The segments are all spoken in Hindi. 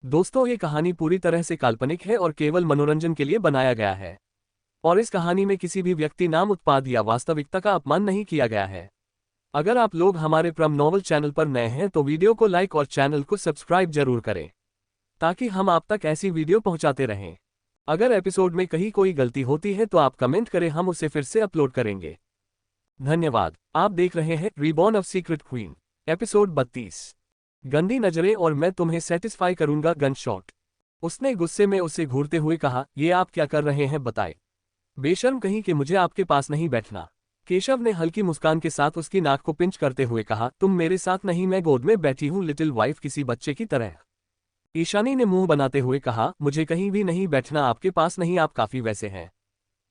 दोस्तों, ये कहानी पूरी तरह से काल्पनिक है और केवल मनोरंजन के लिए बनाया गया है। और इस कहानी में किसी भी व्यक्ति, नाम, उत्पाद या वास्तविकता का अपमान नहीं किया गया है। अगर आप लोग हमारे प्रम नॉवल चैनल पर नए हैं तो वीडियो को लाइक और चैनल को सब्सक्राइब जरूर करें, ताकि हम आप तक ऐसी वीडियो पहुंचाते रहें। अगर एपिसोड में कहीं कोई गलती होती है तो आप कमेंट करें, हम उसे फिर से अपलोड करेंगे। धन्यवाद। आप देख रहे हैं reborn of secret queen, episode 32। गंदी नजरें और मैं तुम्हें सेटिस्फाई करूंगा, गन शॉट। उसने गुस्से में उसे घूरते हुए कहा, ये आप क्या कर रहे हैं बताए। बेशर्म कहीं कि मुझे आपके पास नहीं बैठना। केशव ने हल्की मुस्कान के साथ उसकी नाक को पिंच करते हुए कहा, तुम मेरे साथ नहीं, मैं गोद में बैठी हूं लिटिल वाइफ, किसी बच्चे की तरह। ईशानी ने मुंह बनाते हुए कहा, मुझे कहीं भी नहीं बैठना, आपके पास नहीं, आप काफी वैसे हैं।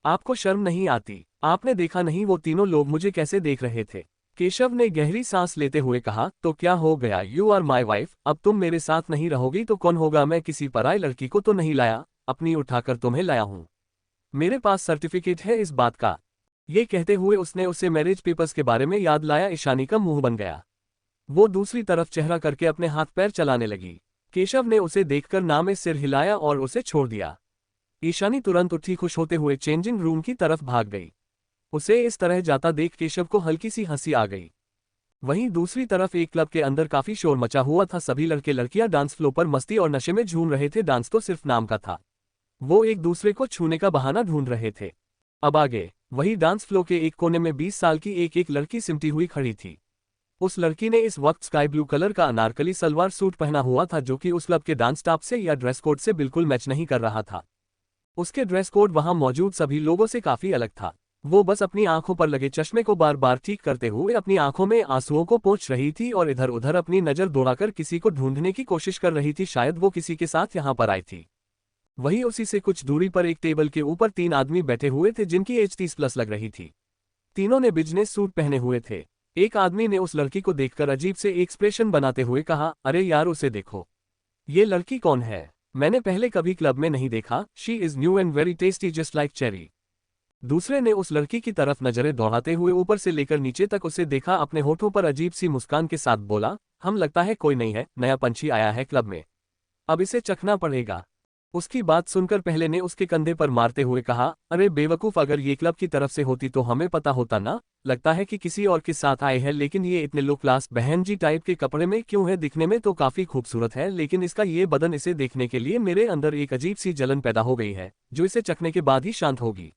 आपको शर्म नहीं आती? आपने देखा नहीं वो तीनों लोग मुझे कैसे देख रहे थे। केशव ने गहरी सांस लेते हुए कहा, तो क्या हो गया, यू आर माई वाइफ, अब तुम मेरे साथ नहीं रहोगी तो कौन होगा। मैं किसी पराई लड़की को तो नहीं लाया, अपनी उठाकर तुम्हें लाया हूं। मेरे पास सर्टिफिकेट है इस बात का। ये कहते हुए उसने उसे मैरिज पेपर्स के बारे में याद लाया। ईशानी का मुंह बन गया। वो दूसरी तरफ चेहरा करके अपने हाथ पैर चलाने लगी। केशव ने उसे देखकर ना में सिर हिलाया और उसे छोड़ दिया। ईशानी तुरंत उठी, खुश होते हुए चेंजिंग रूम की तरफ भाग गई। उसे इस तरह जाता देख केशव को हल्की सी हंसी आ गई। वहीं दूसरी तरफ एक क्लब के अंदर काफी शोर मचा हुआ था। सभी लड़के लड़कियां डांस फ्लोर पर मस्ती और नशे में झूम रहे थे। डांस तो सिर्फ नाम का था, वो एक दूसरे को छूने का बहाना ढूंढ रहे थे। अब आगे वही डांस फ्लोर के एक कोने में 20 साल की एक लड़की सिमटी हुई खड़ी थी। उस लड़की ने इस वक्त स्काई ब्लू कलर का अनारकली सलवार सूट पहना हुआ था, जो कि उस क्लब के डांस टॉप से या ड्रेस कोड से बिल्कुल मैच नहीं कर रहा था। उसके ड्रेस कोड वहां मौजूद सभी लोगों से काफी अलग था। वो बस अपनी आंखों पर लगे चश्मे को बार बार ठीक करते हुए अपनी आंखों में आंसुओं को पोंछ रही थी और इधर उधर अपनी नजर दौड़ाकर किसी को ढूंढने की कोशिश कर रही थी। शायद वो किसी के साथ यहाँ पर आई थी। वहीं उसी से कुछ दूरी पर एक टेबल के ऊपर 3 आदमी बैठे हुए थे, जिनकी एज 30+ लग रही थी। तीनों ने बिजनेस सूट पहने हुए थे। एक आदमी ने उस लड़की को देखकर अजीब से एक्सप्रेशन बनाते हुए कहा, अरे यार उसे देखो, ये लड़की कौन है? मैंने पहले कभी क्लब में नहीं देखा। She is new and very tasty just like cherry. दूसरे ने उस लड़की की तरफ नजरें दौड़ाते हुए ऊपर से लेकर नीचे तक उसे देखा। अपने होठों पर अजीब सी मुस्कान के साथ बोला, हम लगता है कोई नहीं है, नया पंछी आया है क्लब में, अब इसे चखना पड़ेगा। उसकी बात सुनकर पहले ने उसके कंधे पर मारते हुए कहा, अरे बेवकूफ, अगर ये क्लब की तरफ से होती तो हमें पता होता ना। लगता है कि किसी और के साथ आए हैं, लेकिन ये इतने लो क्लास बहन जी टाइप के कपड़े में क्यों है? दिखने में तो काफी खूबसूरत है, लेकिन इसका ये बदन, इसे देखने के लिए मेरे अंदर एक अजीब सी जलन पैदा हो गई है, जो इसे चखने के बाद ही शांत होगी।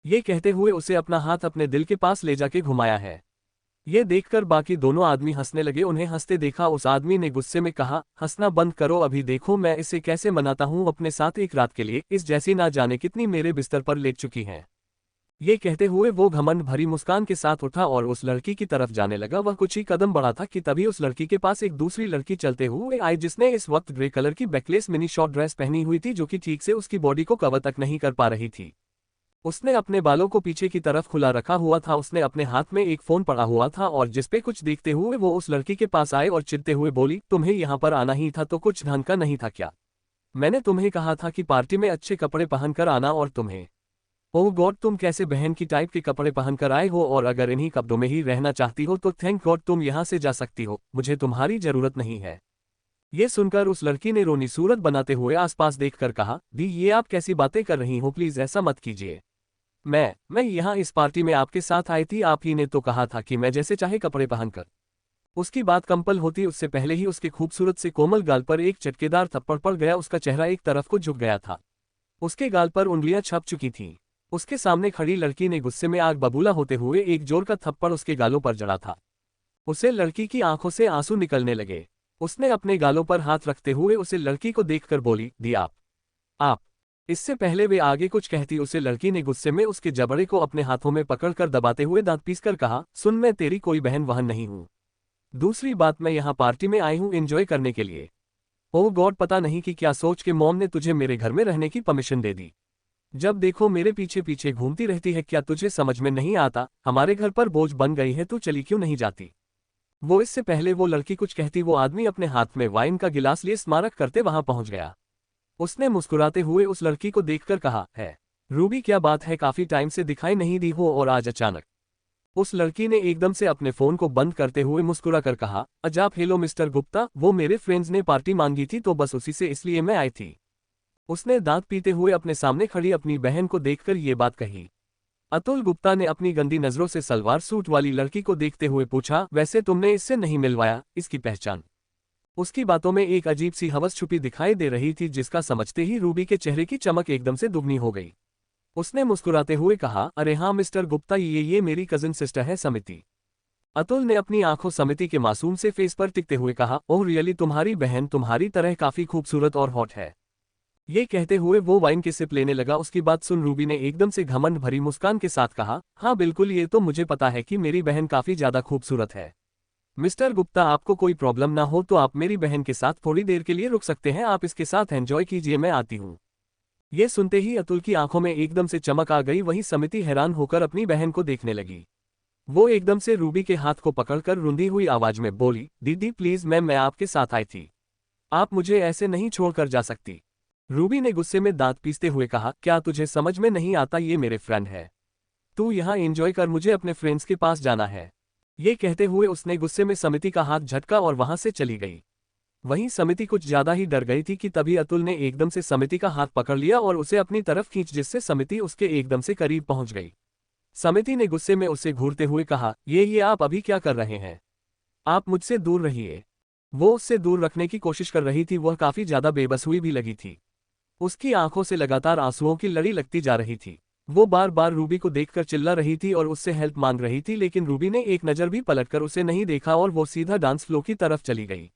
ये कहते हुए उसे अपना हाथ अपने दिल के पास ले जाके घुमाया है। ये देखकर बाकी दोनों आदमी हंसने लगे। उन्हें हंसते देखा उस आदमी ने गुस्से में कहा, हंसना बंद करो, अभी देखो मैं इसे कैसे मनाता हूं अपने साथ एक रात के लिए। इस जैसी ना जाने कितनी मेरे बिस्तर पर लेट चुकी हैं। ये कहते हुए वो घमंड भरी मुस्कान के साथ उठा और उस लड़की की तरफ जाने लगा। वह कुछ ही कदम बढ़ा था कि तभी उस लड़की के पास एक दूसरी लड़की चलते हुए आई, जिसने इस वक्त ग्रे कलर की बैकलेस मिनी शॉर्ट ड्रेस पहनी हुई थी, जो कि ठीक से उसकी बॉडी को कवर तक नहीं कर पा रही थी। उसने अपने बालों को पीछे की तरफ खुला रखा हुआ था। उसने अपने हाथ में एक फोन पड़ा हुआ था और जिसपे कुछ देखते हुए वो उस लड़की के पास आए और चिढ़ते हुए बोली, तुम्हें यहाँ पर आना ही था तो कुछ ढंग का नहीं था क्या? मैंने तुम्हें कहा था कि पार्टी में अच्छे कपड़े पहनकर आना, और तुम्हें, ओह गॉड, तुम कैसे बहन की टाइप के कपड़े पहनकर आए हो? और अगर इन्हीं कपड़ों में ही रहना चाहती हो तो थैंक गॉड तुम यहाँ से जा सकती हो, मुझे तुम्हारी जरूरत नहीं है। ये सुनकर उस लड़की ने रोनी सूरत बनाते हुए आसपास देखकर कहा, दी ये आप कैसी बातें कर रही हो, प्लीज ऐसा मत कीजिए। मैं यहाँ इस पार्टी में आपके साथ आई थी, आप ही ने तो कहा था कि मैं जैसे चाहे कपड़े पहनकर। उसकी बात कंपल होती उससे पहले ही उसके खूबसूरत से कोमल गाल पर एक चटकेदार थप्पड़ पड़ गया। उसका चेहरा एक तरफ को झुक गया था। उसके गाल पर उंगलियां छप चुकी थीं। उसके सामने खड़ी लड़की ने गुस्से में आग बबूला होते हुए एक जोर का थप्पड़ उसके गालों पर जड़ा था। उसे लड़की की आंखों से आंसू निकलने लगे। उसने अपने गालों पर हाथ रखते हुए उसे लड़की को देखकर बोली, दी आप। इससे पहले वे आगे कुछ कहती उसे लड़की ने गुस्से में उसके जबड़े को अपने हाथों में पकड़कर दबाते हुए दांत पीसकर कहा, सुन, मैं तेरी कोई बहन वहन नहीं हूं। दूसरी बात, मैं यहाँ पार्टी में आई हूँ एंजॉय करने के लिए। ओह गॉड, पता नहीं कि क्या सोच के मॉम ने तुझे मेरे घर में रहने की परमिशन दे दी। जब देखो मेरे पीछे पीछे घूमती रहती है, क्या तुझे समझ में नहीं आता? हमारे घर पर बोझ बन गई है, तू चली क्यों नहीं जाती? वो इससे पहले वो लड़की कुछ कहती, वो आदमी अपने हाथ में वाइन का गिलास लिए स्मारक करते वहां पहुंच गया। उसने मुस्कुराते हुए उस लड़की को देखकर कहा, है रूबी, क्या बात है, काफी टाइम से दिखाई नहीं दी हो और आज अचानक? उस लड़की ने एकदम से अपने फोन को बंद करते हुए मुस्कुराकर कहा, अजाब हेलो मिस्टर गुप्ता, वो मेरे फ्रेंड्स ने पार्टी मांगी थी तो बस उसी से इसलिए मैं आई थी। उसने दांत पीते हुए अपने सामने खड़ी अपनी बहन को देखकर ये बात कही। अतुल गुप्ता ने अपनी गंदी नजरों से सलवार सूट वाली लड़की को देखते हुए पूछा, वैसे तुमने इससे नहीं मिलवाया, इसकी पहचान? उसकी बातों में एक अजीब सी हवस छुपी दिखाई दे रही थी जिसका समझते ही रूबी के चेहरे की चमक एकदम से दुगनी हो गई। उसने मुस्कुराते हुए कहा, अरे हाँ मिस्टर गुप्ता, ये मेरी कजिन सिस्टर है समिति। अतुल ने अपनी आंखों समिति के मासूम से फेस पर टिकते हुए कहा, ओह रियली, तुम्हारी बहन तुम्हारी तरह काफी खूबसूरत और हॉट है। ये कहते हुए वो वाइन की सिप लेने लगा। उसकी बात सुन रूबी ने एकदम से घमंड भरी मुस्कान के साथ कहा, हाँ बिल्कुल, ये तो मुझे पता है कि मेरी बहन काफी ज्यादा खूबसूरत है। मिस्टर गुप्ता, आपको कोई प्रॉब्लम ना हो तो आप मेरी बहन के साथ थोड़ी देर के लिए रुक सकते हैं, आप इसके साथ एंजॉय कीजिए, मैं आती हूँ। ये सुनते ही अतुल की आंखों में एकदम से चमक आ गई। वहीं समिति हैरान होकर अपनी बहन को देखने लगी। वो एकदम से रूबी के हाथ को पकड़कर रुंधी हुई आवाज में बोली, दीदी प्लीज, मैं आपके साथ आई थी, आप मुझे ऐसे नहीं छोड़कर जा सकती। रूबी ने गुस्से में दांत पीसते हुए कहा, क्या तुझे समझ में नहीं आता, ये मेरे फ्रेंड है, तू यहाँ एंजॉय कर, मुझे अपने फ्रेंड्स के पास जाना है। ये कहते हुए उसने गुस्से में समिति का हाथ झटका और वहां से चली गई। वहीं समिति कुछ ज्यादा ही डर गई थी कि तभी अतुल ने एकदम से समिति का हाथ पकड़ लिया और उसे अपनी तरफ खींच, जिससे समिति उसके एकदम से करीब पहुंच गई। समिति ने गुस्से में उसे घूरते हुए कहा, ये आप अभी क्या कर रहे हैं, आप मुझसे दूर रहिए। वो उससे दूर रखने की कोशिश कर रही थी, वह काफी ज्यादा बेबस हुई भी लगी थी। उसकी आंखों से लगातार आंसुओं की लड़ी लगती जा रही थी। वो बार बार रूबी को देखकर चिल्ला रही थी और उससे हेल्प मांग रही थी, लेकिन रूबी ने एक नजर भी पलटकर उसे नहीं देखा और वो सीधा डांस फ्लो की तरफ चली गई।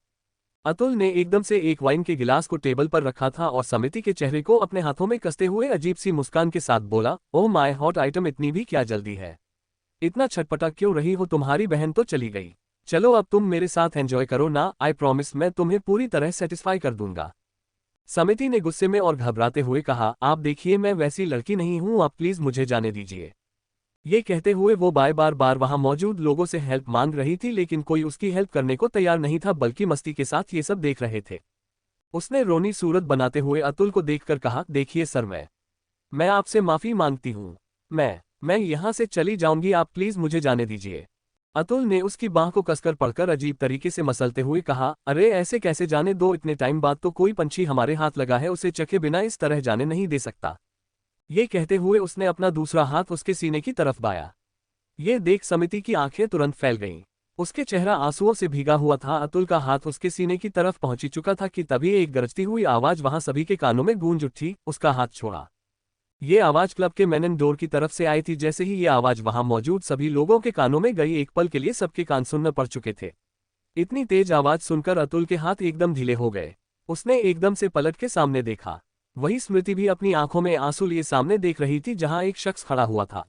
अतुल ने एकदम से एक वाइन के गिलास को टेबल पर रखा था और समिति के चेहरे को अपने हाथों में कसते हुए अजीब सी मुस्कान के साथ बोला, ओह माय हॉट आइटम, इतनी भी क्या जल्दी है, इतना छटपटा क्यों रही हो, तुम्हारी बहन तो चली गई, चलो अब तुम मेरे साथ एंजॉय करो ना, आई प्रॉमिस मैं तुम्हें पूरी तरह सेटिस्फाई कर दूंगा। समिति ने गुस्से में और घबराते हुए कहा, आप देखिए मैं वैसी लड़की नहीं हूं, आप प्लीज मुझे जाने दीजिए। ये कहते हुए वो बार बार वहां मौजूद लोगों से हेल्प मांग रही थी, लेकिन कोई उसकी हेल्प करने को तैयार नहीं था, बल्कि मस्ती के साथ ये सब देख रहे थे। उसने रोनी सूरत बनाते हुए अतुल को देखकर कहा, देखिए सर, मैं आपसे माफी मांगती हूँ, मैं यहाँ से चली जाऊंगी, आप प्लीज मुझे जाने दीजिए। अतुल ने उसकी बाह को कसकर पकड़कर अजीब तरीके से मसलते हुए कहा, अरे ऐसे कैसे जाने दो, इतने टाइम बाद तो कोई पंछी हमारे हाथ लगा है, उसे चखे बिना इस तरह जाने नहीं दे सकता। ये कहते हुए उसने अपना दूसरा हाथ उसके सीने की तरफ बाया। ये देख समिति की आंखें तुरंत फैल गईं। उसके चेहरा आंसुओं से भीगा हुआ था। अतुल का हाथ उसके सीने की तरफ पहुंच चुका था कि तभी एक गरजती हुई आवाज वहां सभी के कानों में गूंज उठी, उसका हाथ छोड़ा। ये आवाज क्लब के मेन डोर की तरफ से आई थी। जैसे ही ये आवाज वहां मौजूद सभी लोगों के कानों में गई, एक पल के लिए सबके कान सुन्न पड़ चुके थे। इतनी तेज आवाज सुनकर अतुल के हाथ एकदम ढीले हो गए। उसने एकदम से पलट के सामने देखा। वही स्मृति भी अपनी आंखों में आंसू लिए सामने देख रही थी, जहां एक शख्स खड़ा हुआ था।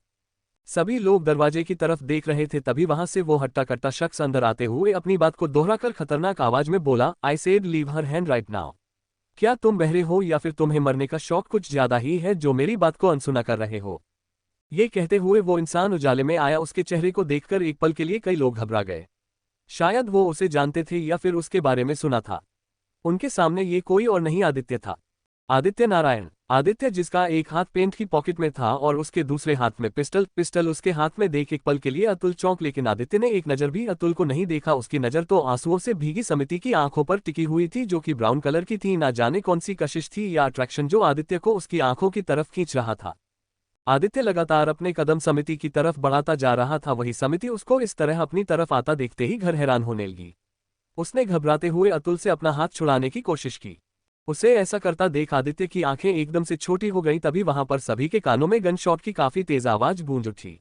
सभी लोग दरवाजे की तरफ देख रहे थे, तभी वहां से वो हट्टा कट्टा शख्स अंदर आते हुए अपनी बात को दोहराकर खतरनाक आवाज में बोला, I said leave her hand right now. क्या तुम बहरे हो या फिर तुम्हें मरने का शौक कुछ ज्यादा ही है जो मेरी बात को अनसुना कर रहे हो? ये कहते हुए वो इंसान उजाले में आया। उसके चेहरे को देखकर एक पल के लिए कई लोग घबरा गए। शायद वो उसे जानते थे या फिर उसके बारे में सुना था। उनके सामने ये कोई और नहीं आदित्य था। आदित्य नारायण। आदित्य जिसका एक हाथ पेंट की पॉकेट में था और उसके दूसरे हाथ में पिस्टल उसके हाथ में देख एक पल के लिए अतुल चौंक, लेकिन आदित्य ने एक नजर भी अतुल को नहीं देखा। उसकी नजर तो आंसुओं से भीगी समिति की आंखों पर टिकी हुई थी, जो कि ब्राउन कलर की थी। ना जाने कौन सी कशिश थी या अट्रैक्शन जो आदित्य को उसकी आंखों की तरफ खींच रहा था। आदित्य लगातार अपने कदम समिति की तरफ बढ़ाता जा रहा था। वही समिति उसको इस तरह अपनी तरफ आता देखते ही घर हैरान होने लगी। उसने घबराते हुए अतुल से अपना हाथ छुड़ाने की कोशिश की। उसे ऐसा करता देख आदित्य की आंखें एकदम से छोटी हो गईं। तभी वहां पर सभी के कानों में गन शॉट की काफी तेज आवाज गूंज उठी।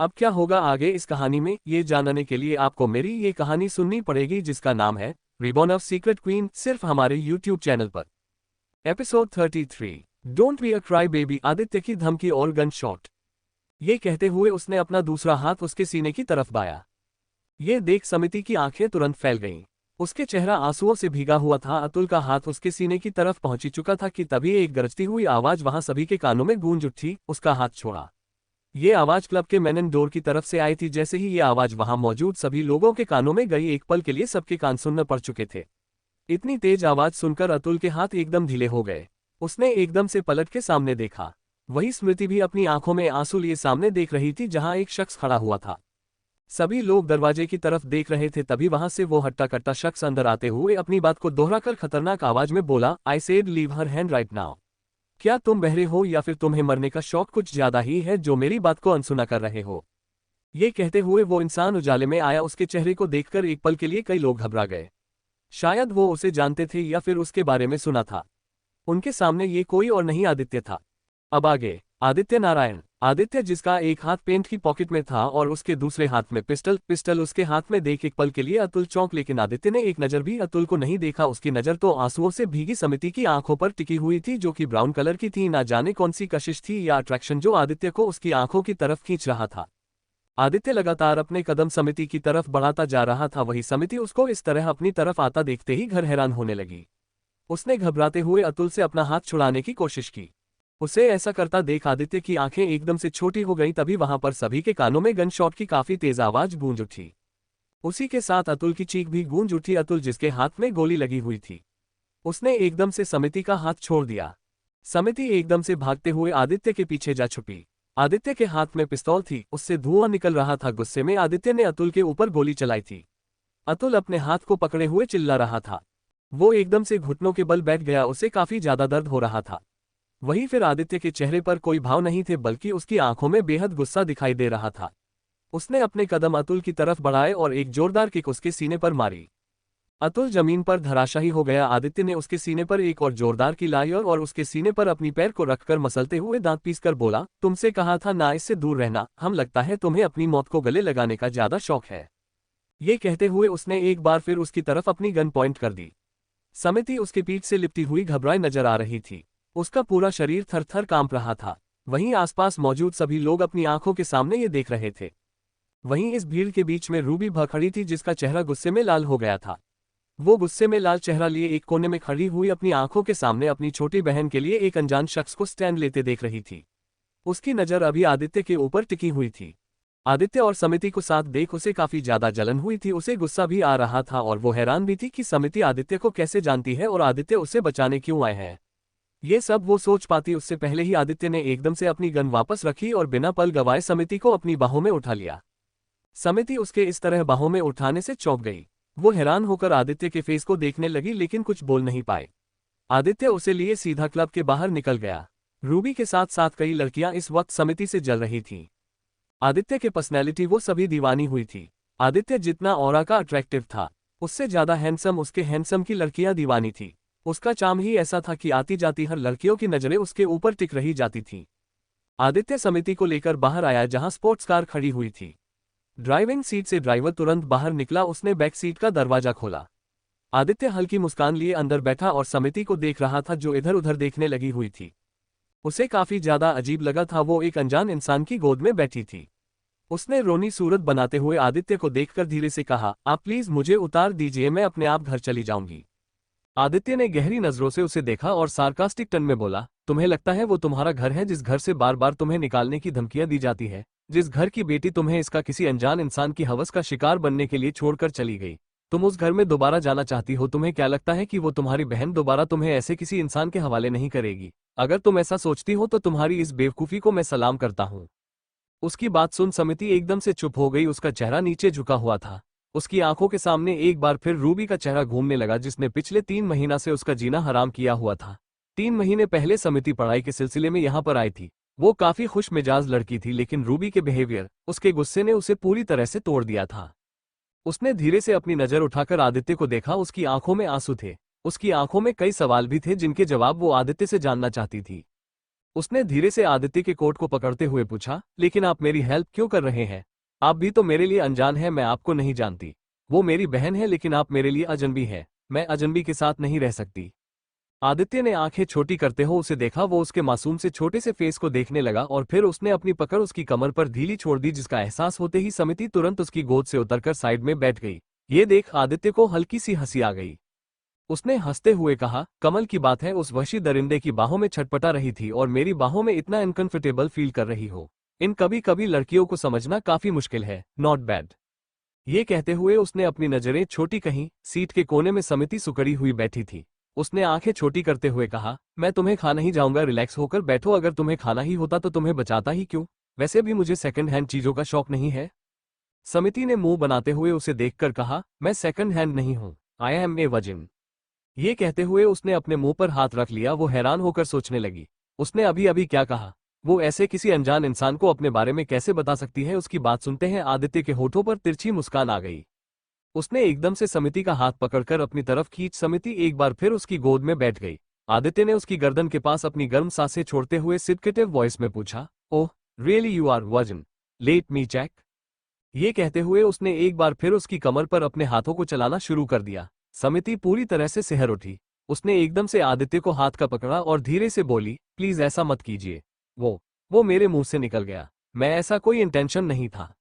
अब क्या होगा आगे इस कहानी में, ये जानने के लिए आपको मेरी ये कहानी सुननी पड़ेगी, जिसका नाम है रिबॉर्न ऑफ सीक्रेट क्वीन, सिर्फ हमारे यूट्यूब चैनल पर। Episode 33, don't be a cry baby. Aditya की धमकी और गन शॉट। ये कहते हुए उसने अपना दूसरा हाथ उसके सीने की तरफ बाया। ये देख समिति की आंखें तुरंत फैल गईं। उसके चेहरा आंसुओं से भीगा हुआ था। अतुल का हाथ उसके सीने की तरफ पहुंच चुका था कि तभी एक गरजती हुई आवाज वहां सभी के कानों में गूंज उठी, उसका हाथ छोड़ा। ये आवाज क्लब के मेन डोर की तरफ से आई थी। जैसे ही ये आवाज वहां मौजूद सभी लोगों के कानों में गई, एक पल के लिए सबके कान सुन्न पड़ चुके थे। इतनी तेज आवाज सुनकर अतुल के हाथ एकदम ढीले हो गए। उसने एकदम से पलट के सामने देखा। वही स्मृति भी अपनी आंखों में आंसू लिए सामने देख रही थी, जहां एक शख्स खड़ा हुआ था। सभी लोग दरवाजे की तरफ देख रहे थे, तभी वहां से वो हट्टा कट्टा शख्स अंदर आते हुए अपनी बात को दोहराकर खतरनाक आवाज में बोला, I said leave her hand right now. क्या तुम बहरे हो या फिर तुम्हें मरने का शौक कुछ ज्यादा ही है जो मेरी बात को अनसुना कर रहे हो? ये कहते हुए वो इंसान उजाले में आया। उसके चेहरे को देखकर एक पल के लिए कई लोग घबरा गए। शायद वो उसे जानते थे या फिर उसके बारे में सुना था। उनके सामने ये कोई और नहीं आदित्य था। अब आगे आदित्य नारायण। आदित्य जिसका एक हाथ पेंट की पॉकेट में था और उसके दूसरे हाथ में पिस्टल उसके हाथ में देख एक पल के लिए अतुल चौंक, लेकिन आदित्य ने एक नजर भी अतुल को नहीं देखा। उसकी नजर तो आंसुओं से भीगी समिति की आंखों पर टिकी हुई थी जो कि ब्राउन कलर की थी। ना जाने कौन सी कशिश थी या अट्रैक्शन जो आदित्य को उसकी आंखों की तरफ खींच रहा था। आदित्य लगातार अपने कदम समिति की तरफ बढ़ाता जा रहा था। वही समिति उसको इस तरह अपनी तरफ आता देखते ही घर हैरान होने लगी। उसने घबराते हुए अतुल से अपना हाथ छुड़ाने की कोशिश की। उसे ऐसा करता देख आदित्य की आंखें एकदम से छोटी हो गईं। तभी वहां पर सभी के कानों में गन शॉट की काफी तेज आवाज गूंज उठी। उसी के साथ अतुल की चीख भी गूंज उठी। अतुल जिसके हाथ में गोली लगी हुई थी, उसने एकदम से समिति का हाथ छोड़ दिया। समिति एकदम से भागते हुए आदित्य के पीछे जा छुपी। आदित्य के हाथ में पिस्तौल थी, उससे धुआं निकल रहा था। गुस्से में आदित्य ने अतुल के ऊपर गोली चलाई थी। अतुल अपने हाथ को पकड़े हुए चिल्ला रहा था। वो एकदम से घुटनों के बल बैठ गया। उसे काफी ज्यादा दर्द हो रहा था। वहीं फिर आदित्य के चेहरे पर कोई भाव नहीं थे, बल्कि उसकी आंखों में बेहद गुस्सा दिखाई दे रहा था। उसने अपने कदम अतुल की तरफ बढ़ाए और एक जोरदार किक उसके सीने पर मारी। अतुल जमीन पर धराशायी हो गया। आदित्य ने उसके सीने पर एक और जोरदार की लाई और उसके सीने पर अपनी पैर को रखकर मसलते हुए दांत पीसकर बोला, तुमसे कहा था ना इससे दूर रहना। हम लगता है तुम्हें अपनी मौत को गले लगाने का ज्यादा शौक है। ये कहते हुए उसने एक बार फिर उसकी तरफ अपनी गन पॉइंट कर दी। समिति उसके पीठ से लिपटी हुई घबराई नजर आ रही थी। उसका पूरा शरीर थर-थर कांप रहा था। वहीं आसपास मौजूद सभी लोग अपनी आंखों के सामने ये देख रहे थे। वहीं इस भीड़ के बीच में रूबी खड़ी थी, जिसका चेहरा गुस्से में लाल हो गया था। वो गुस्से में लाल चेहरा लिए एक कोने में खड़ी हुई अपनी आंखों के सामने अपनी छोटी बहन के लिए एक अनजान शख्स को स्टैंड लेते देख रही थी। उसकी नजर अभी आदित्य के ऊपर टिकी हुई थी। आदित्य और समिति को साथ देख उसे काफी ज्यादा जलन हुई थी। उसे गुस्सा भी आ रहा था और वो हैरान भी थी कि समिति आदित्य को कैसे जानती है और आदित्य उसे बचाने क्यों आए हैं। ये सब वो सोच पाती उससे पहले ही आदित्य ने एकदम से अपनी गन वापस रखी और बिना पल गवाए समिति को अपनी बाहों में उठा लिया। समिति उसके इस तरह बाहों में उठाने से चौंक गई। वो हैरान होकर आदित्य के फेस को देखने लगी, लेकिन कुछ बोल नहीं पाए। आदित्य उसे लिए सीधा क्लब के बाहर निकल गया। रूबी के साथ साथ कई लड़कियां इस वक्त समिति से जल रही थीं। आदित्य के पर्सनैलिटी वो सभी दीवानी हुई थी। आदित्य जितना ऑरा का अट्रैक्टिव था, उससे ज्यादा हैंडसम उसके हैंडसम की लड़कियां दीवानी थी। उसका चार्म ही ऐसा था कि आती जाती हर लड़कियों की नजरें उसके ऊपर टिक रही जाती थीं। आदित्य समिति को लेकर बाहर आया जहां स्पोर्ट्स कार खड़ी हुई थी। ड्राइविंग सीट से ड्राइवर तुरंत बाहर निकला। उसने बैक सीट का दरवाजा खोला। आदित्य हल्की मुस्कान लिए अंदर बैठा और समिति को देख रहा था जो इधर उधर देखने लगी हुई थी। उसे काफी ज्यादा अजीब लगा था। वो एक अनजान इंसान की गोद में बैठी थी। उसने रोनी सूरत बनाते हुए आदित्य को देखकर धीरे से कहा, आप प्लीज मुझे उतार दीजिए, मैं अपने आप घर चली जाऊंगी। आदित्य ने गहरी नजरों से उसे देखा और सार्कास्टिक टन में बोला, तुम्हें लगता है वो तुम्हारा घर है, जिस घर से बार बार तुम्हें निकालने की धमकियां दी जाती है, जिस घर की बेटी तुम्हें इसका किसी अनजान इंसान की हवस का शिकार बनने के लिए छोड़कर चली गई, तुम उस घर में दोबारा जाना चाहती हो? तुम्हें क्या लगता है कि वो तुम्हारी बहन दोबारा तुम्हें ऐसे किसी इंसान के हवाले नहीं करेगी? अगर तुम ऐसा सोचती हो तो तुम्हारी इस बेवकूफी को मैं सलाम करता हूँ। उसकी बात सुन समिति एकदम से चुप हो गई। उसका चेहरा नीचे झुका हुआ था। उसकी आंखों के सामने एक बार फिर रूबी का चेहरा घूमने लगा, जिसने पिछले 3 महीना से उसका जीना हराम किया हुआ था। 3 महीने पहले समिति पढ़ाई के सिलसिले में यहाँ पर आई थी। वो काफी खुश मिजाज लड़की थी, लेकिन रूबी के बिहेवियर, उसके गुस्से ने उसे पूरी तरह से तोड़ दिया था। उसने धीरे से अपनी नजर उठाकर आदित्य को देखा। उसकी आंखों में आंसू थे। उसकी आंखों में कई सवाल भी थे जिनके जवाब वो आदित्य से जानना चाहती थी। उसने धीरे से आदित्य के कोट को पकड़ते हुए पूछा, लेकिन आप मेरी हेल्प क्यों कर रहे हैं? आप भी तो मेरे लिए अनजान हैं, मैं आपको नहीं जानती। वो मेरी बहन है, लेकिन आप मेरे लिए अजनबी हैं। मैं अजनबी के साथ नहीं रह सकती। आदित्य ने आंखें छोटी करते हुए उसे देखा। वो उसके मासूम से छोटे से फेस को देखने लगा और फिर उसने अपनी पकड़ उसकी कमर पर ढीली छोड़ दी, जिसका एहसास होते ही समिति तुरंत उसकी गोद से उतरकर साइड में बैठ गई। ये देख आदित्य को हल्की सी हंसी आ गई। उसने हंसते हुए कहा, कमल की बात है, उस वहशी दरिंदे की बाहों में छटपटा रही थी और मेरी बाहों में इतना अनकंफर्टेबल फील कर रही हो। इन कभी कभी लड़कियों को समझना काफी मुश्किल है। Not bad. ये कहते हुए उसने अपनी नजरें छोटी कहीं। सीट के कोने में समिति सुकड़ी हुई बैठी थी। उसने आंखें छोटी करते हुए कहा, मैं तुम्हें खा नहीं जाऊंगा, रिलैक्स होकर बैठो। अगर तुम्हें खाना ही होता तो तुम्हें बचाता ही क्यों? वैसे भी मुझे सेकंड हैंड चीजों का शौक नहीं है। समिति ने मुंह बनाते हुए उसे देखकर कहा, मैं सेकंड हैंड नहीं हूं, आई एम ए वर्जिन। ये कहते हुए उसने अपने मुंह पर हाथ रख लिया। वो हैरान होकर सोचने लगी, उसने अभी अभी क्या कहा? वो ऐसे किसी अनजान इंसान को अपने बारे में कैसे बता सकती है? उसकी बात सुनते हैं आदित्य के होठों पर तिरछी मुस्कान आ गई। उसने एकदम से समिति का हाथ पकड़कर अपनी तरफ खींच समिति एक बार फिर उसकी गोद में बैठ गई। आदित्य ने उसकी गर्दन के पास अपनी गर्म सांसें छोड़ते हुए सिडकेटिव वॉइस में पूछा, oh really you are virgin, let me check. ये कहते हुए उसने एक बार फिर उसकी कमर पर अपने हाथों को चलाना शुरू कर दिया। समिति पूरी तरह से सिहर उठी। उसने एकदम से आदित्य को हाथ का पकड़ा और धीरे से बोली, प्लीज ऐसा मत कीजिए। वो मेरे मुंह से निकल गया, मैं ऐसा कोई इंटेंशन नहीं था।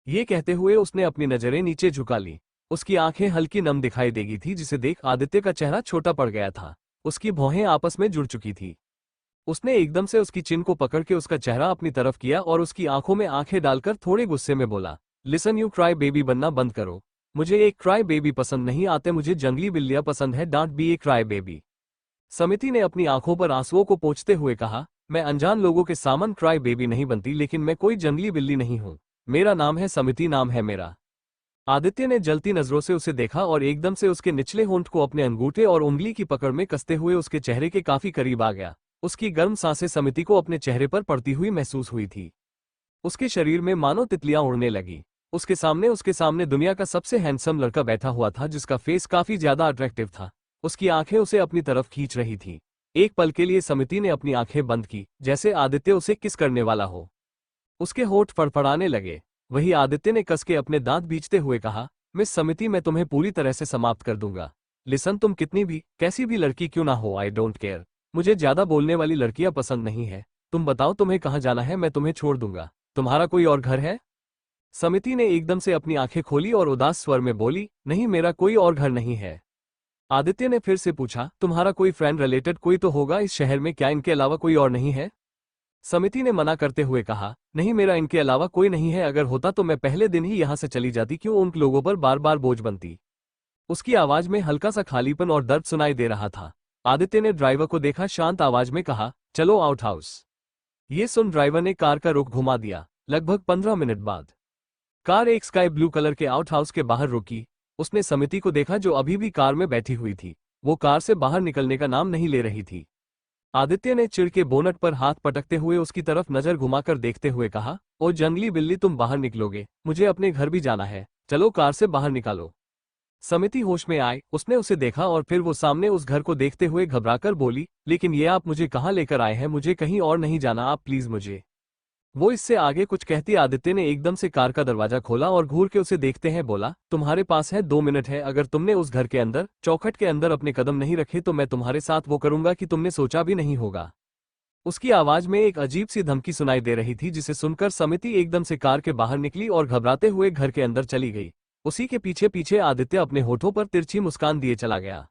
ये कहते हुए उसने अपनी नजरें नीचे झुका ली। उसकी आंखें हल्की नम दिखाई देगी थी, जिसे देख आदित्य का चेहरा छोटा पड़ गया था। उसकी भौहें आपस में जुड़ चुकी थी। उसने एकदम से उसकी चिन को पकड़ के उसका चेहरा अपनी तरफ किया और उसकी आंखों में आंखें डालकर थोड़े गुस्से में बोला, लिसन यू क्राई बेबी बनना बंद करो। मुझे एक क्राई बेबी पसंद नहीं आते, मुझे जंगली बिल्लियां पसंद है, don't be a cry baby. समिति ने अपनी आंखों पर आंसुओं को पोंछते हुए कहा, मैं अनजान लोगों के सामने क्राई बेबी नहीं बनती, लेकिन मैं कोई जंगली बिल्ली नहीं हूं। मेरा नाम है समिति, नाम है मेरा। आदित्य ने जलती नजरों से उसे देखा और एकदम से उसके निचले होंठ को अपने अंगूठे और उंगली की पकड़ में कसते हुए उसके चेहरे के काफी करीब आ गया। उसकी गर्म सांसें समिति को अपने चेहरे पर पड़ती हुई महसूस हुई थी। उसके शरीर में मानो तितलियां उड़ने लगी। उसके सामने दुनिया का सबसे हैंडसम लड़का बैठा हुआ था, जिसका फेस काफी ज्यादा अट्रैक्टिव था। उसकी आंखें उसे अपनी तरफ खींच रही थी। एक पल के लिए समिति ने अपनी आंखें बंद की, जैसे आदित्य उसे किस करने वाला हो। उसके होठ फड़फड़ाने लगे। वही आदित्य ने कस के अपने दांत बीचते हुए कहा, मिस समिति, मैं तुम्हें पूरी तरह से समाप्त कर दूंगा। लिसन, तुम कितनी भी कैसी भी लड़की क्यों ना हो, आई डोंट केयर। मुझे ज्यादा बोलने वाली लड़कियां पसंद नहीं है। तुम बताओ तुम्हें कहाँ जाना है, मैं तुम्हें छोड़ दूंगा। तुम्हारा कोई और घर है? समिति ने एकदम से अपनी आंखें खोली और उदास स्वर में बोली, नहीं, मेरा कोई और घर नहीं है। आदित्य ने फिर से पूछा, तुम्हारा कोई फ्रेंड रिलेटेड कोई तो होगा इस शहर में, क्या इनके अलावा कोई और नहीं है? समिति ने मना करते हुए कहा, नहीं, मेरा इनके अलावा कोई नहीं है। अगर होता तो मैं पहले दिन ही यहां से चली जाती, क्यों उन लोगों पर बार बार बोझ बनती। उसकी आवाज में हल्का सा खालीपन और दर्द सुनाई दे रहा था। आदित्य ने ड्राइवर को देखा, शांत आवाज में कहा, चलो आउट हाउस। ये सुन ड्राइवर ने कार का रुख घुमा दिया। लगभग 15 मिनट बाद कार एक स्काई ब्लू कलर के आउट हाउस के बाहर रुकी। उसने समिति को देखा, जो अभी भी कार में बैठी हुई थी। वो कार से बाहर निकलने का नाम नहीं ले रही थी। आदित्य ने चिढ़ के बोनट पर हाथ पटकते हुए उसकी तरफ नजर घुमाकर देखते हुए कहा, ओ जंगली बिल्ली, तुम बाहर निकलोगे? मुझे अपने घर भी जाना है, चलो कार से बाहर निकालो। समिति होश में आए। उसने उसे देखा और फिर वो सामने उस घर को देखते हुए घबराकर बोली, लेकिन ये आप मुझे कहाँ लेकर आए हैं? मुझे कहीं और नहीं जाना, आप प्लीज मुझे। वो इससे आगे कुछ कहती आदित्य ने एकदम से कार का दरवाजा खोला और घूर के उसे देखते हैं बोला, तुम्हारे पास है 2 मिनट है। अगर तुमने उस घर के अंदर चौखट के अंदर अपने कदम नहीं रखे तो मैं तुम्हारे साथ वो करूंगा कि तुमने सोचा भी नहीं होगा। उसकी आवाज में एक अजीब सी धमकी सुनाई दे रही थी, जिसे सुनकर समिति एकदम से कार के बाहर निकली और घबराते हुए घर के अंदर चली गई। उसी के पीछे पीछे आदित्य अपने होठों पर तिरछी मुस्कान दिए चला गया।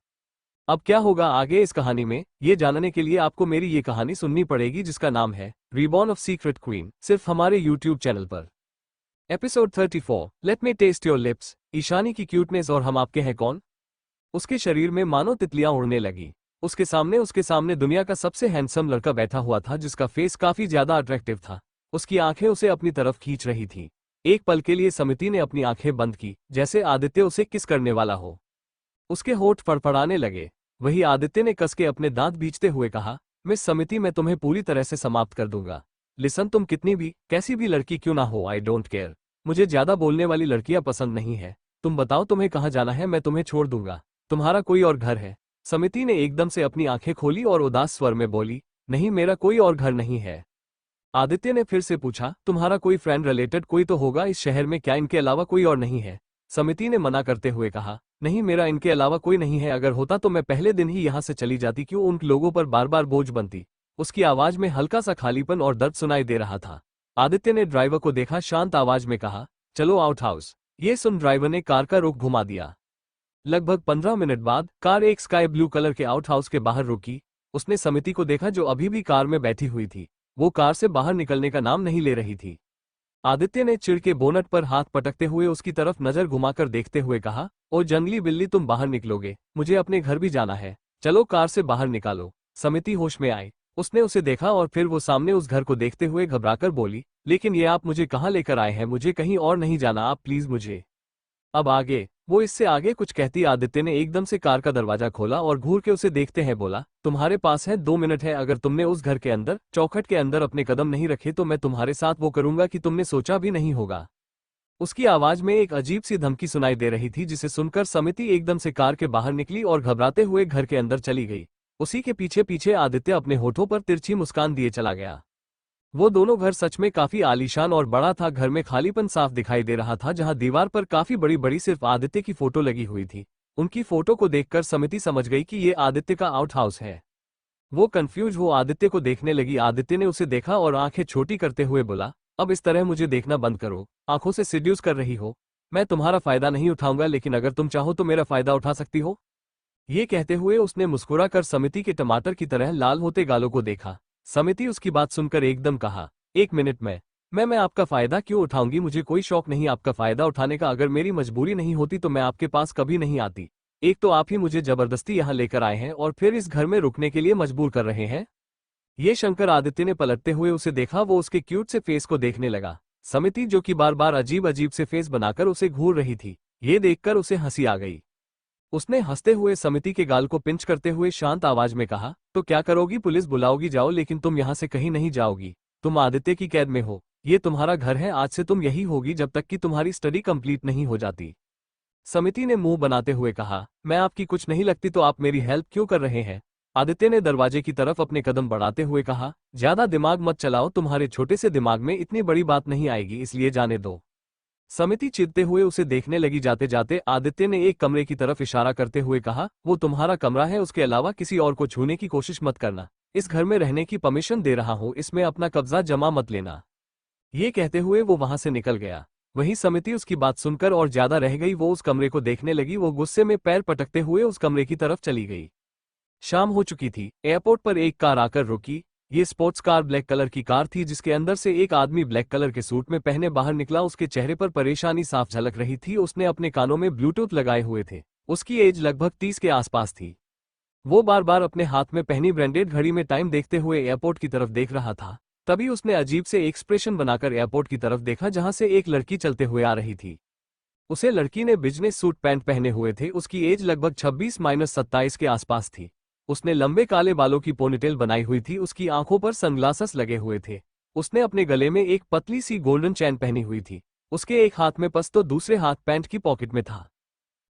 अब क्या होगा आगे इस कहानी में, ये जानने के लिए आपको मेरी ये कहानी सुननी पड़ेगी, जिसका नाम है रीबॉर्न ऑफ सीक्रेट क्वीन, सिर्फ हमारे YouTube चैनल पर। Episode 34, let me taste your lips. Ishani की क्यूटनेस और हम आपके हैं कौन। उसके शरीर में मानो तितलियां उड़ने लगी। उसके सामने दुनिया का सबसे हैंडसम लड़का बैठा हुआ था, जिसका फेस काफी ज्यादा अट्रैक्टिव था। उसकी आंखें उसे अपनी तरफ खींच रही थी। एक पल के लिए समिति ने अपनी आंखें बंद की, जैसे आदित्य उसे किस करने वाला हो। उसके होठ फड़फड़ाने लगे। वही आदित्य ने कस के अपने दांत बीचते हुए कहा, मिस समिति, मैं तुम्हें पूरी तरह से समाप्त कर दूंगा। लिसन, तुम कितनी भी कैसी भी लड़की क्यों ना हो, आई डोंट केयर। मुझे ज्यादा बोलने वाली लड़कियां पसंद नहीं है। तुम बताओ तुम्हें कहाँ जाना है, मैं तुम्हें छोड़ दूंगा। तुम्हारा कोई और घर है? समिति ने एकदम से अपनी आंखें खोली और उदास स्वर में बोली, नहीं, मेरा कोई और घर नहीं है। आदित्य ने फिर से पूछा, तुम्हारा कोई फ्रेंड रिलेटेड कोई तो होगा इस शहर में, क्या इनके अलावा कोई और नहीं है? समिति ने मना करते हुए कहा, नहीं, मेरा इनके अलावा कोई नहीं है। अगर होता तो मैं पहले दिन ही यहां से चली जाती, क्यों उन लोगों पर बार बार बोझ बनती। उसकी आवाज में हल्का सा खालीपन और दर्द सुनाई दे रहा था। आदित्य ने ड्राइवर को देखा, शांत आवाज में कहा, चलो आउट हाउस। ये सुन ड्राइवर ने कार का रुख घुमा दिया। लगभग 15 मिनट बाद कार एक स्काई ब्लू कलर के आउट हाउस के बाहर रुकी। उसने समिति को देखा, जो अभी भी कार में बैठी हुई थी। वो कार से बाहर निकलने का नाम नहीं ले रही थी। आदित्य ने चिढ़ के बोनट पर हाथ पटकते हुए उसकी तरफ नजर घुमाकर देखते हुए कहा, ओ जंगली बिल्ली, तुम बाहर निकलोगे? मुझे अपने घर भी जाना है, चलो कार से बाहर निकालो। समिति होश में आई। उसने उसे देखा और फिर वो सामने उस घर को देखते हुए घबराकर बोली, लेकिन ये आप मुझे कहाँ लेकर आए हैं? मुझे कहीं और नहीं जाना, आप प्लीज मुझे। अब आगे। वो इससे आगे कुछ कहती आदित्य ने एकदम से कार का दरवाजा खोला और घूर के उसे देखते हैं बोला, तुम्हारे पास है 2 मिनट है, अगर तुमने उस घर के अंदर चौखट के अंदर अपने कदम नहीं रखे तो मैं तुम्हारे साथ वो करूंगा कि तुमने सोचा भी नहीं होगा। उसकी आवाज में एक अजीब सी धमकी सुनाई दे रही थी, जिसे सुनकर समिति एकदम से कार के बाहर निकली और घबराते हुए घर के अंदर चली गई। उसी के पीछे पीछे आदित्य अपने होठों पर तिरछी मुस्कान दिए चला गया। वो दोनों घर सच में काफी आलीशान और बड़ा था। घर में खालीपन साफ दिखाई दे रहा था, जहां दीवार पर काफी बड़ी बड़ी सिर्फ आदित्य की फोटो लगी हुई थी। उनकी फोटो को देखकर समिति समझ गई कि ये आदित्य का आउट हाउस है। वो कंफ्यूज हो आदित्य को देखने लगी। आदित्य ने उसे देखा और आंखें छोटी करते हुए बोला, अब इस तरह मुझे देखना बंद करो, आंखों से सिड्यूस कर रही हो। मैं तुम्हारा फायदा नहीं उठाऊंगा, लेकिन अगर तुम चाहो तो मेरा फायदा उठा सकती हो। ये कहते हुए उसने मुस्कुरा कर समिति के टमाटर की तरह लाल होते गालों को देखा। समिति उसकी बात सुनकर एकदम कहा, 1 मिनट में मैं आपका फायदा क्यों उठाऊंगी? मुझे कोई शौक नहीं आपका फायदा उठाने का। अगर मेरी मजबूरी नहीं होती तो मैं आपके पास कभी नहीं आती। एक तो आप ही मुझे जबरदस्ती यहाँ लेकर आए हैं और फिर इस घर में रुकने के लिए मजबूर कर रहे हैं। ये शंकर आदित्य ने पलटते हुए उसे देखा। वो उसके क्यूट से फेस को देखने लगा। समिति जो कि बार बार अजीब अजीब से फेस बनाकर उसे घूर रही थी, ये देखकर उसे हंसी आ गई। उसने हंसते हुए समिति के गाल को पिंच करते हुए शांत आवाज में कहा, तो क्या करोगी? पुलिस बुलाओगी? जाओ, लेकिन तुम यहाँ से कहीं नहीं जाओगी। तुम आदित्य की कैद में हो। ये तुम्हारा घर है, आज से तुम यही होगी जब तक कि तुम्हारी स्टडी कंप्लीट नहीं हो जाती। समिति ने मुंह बनाते हुए कहा, मैं आपकी कुछ नहीं लगती तो आप मेरी हेल्प क्यों कर रहे हैं? आदित्य ने दरवाजे की तरफ अपने कदम बढ़ाते हुए कहा, ज्यादा दिमाग मत चलाओ, तुम्हारे छोटे से दिमाग में इतनी बड़ी बात नहीं आएगी, इसलिए जाने दो। समिति चिढ़ते हुए उसे देखने लगी। जाते जाते आदित्य ने एक कमरे की तरफ इशारा करते हुए कहा, वो तुम्हारा कमरा है, उसके अलावा किसी और को छूने की कोशिश मत करना। इस घर में रहने की परमिशन दे रहा हूं, इसमें अपना कब्जा जमा मत लेना। ये कहते हुए वो वहां से निकल गया। वहीं समिति उसकी बात सुनकर और ज्यादा रह गई। वो उस कमरे को देखने लगी। वो गुस्से में पैर पटकते हुए उस कमरे की तरफ चली गई। शाम हो चुकी थी। एयरपोर्ट पर एक कार आकर रुकी। ये स्पोर्ट्स कार ब्लैक कलर की कार थी, जिसके अंदर से एक आदमी ब्लैक कलर के सूट में पहने बाहर निकला। उसके चेहरे पर परेशानी साफ झलक रही थी। उसने अपने कानों में ब्लूटूथ लगाए हुए थे। उसकी एज लगभग 30 के आसपास थी। वो बार बार अपने हाथ में पहनी ब्रांडेड घड़ी में टाइम देखते हुए एयरपोर्ट की तरफ देख रहा था। तभी उसने अजीब से एक्सप्रेशन बनाकर एयरपोर्ट की तरफ देखा, जहां से एक लड़की चलते हुए आ रही थी। उसे लड़की ने बिजनेस सूट पैंट पहने हुए थे। उसकी एज लगभग 26-27 के आसपास थी। उसने लंबे काले बालों की पोनीटेल बनाई हुई थी। उसकी आंखों पर सनग्लासेस लगे हुए थे। उसने अपने गले में एक पतली सी गोल्डन चैन पहनी हुई थी। उसके एक हाथ में पर्स तो दूसरे हाथ पैंट की पॉकेट में था।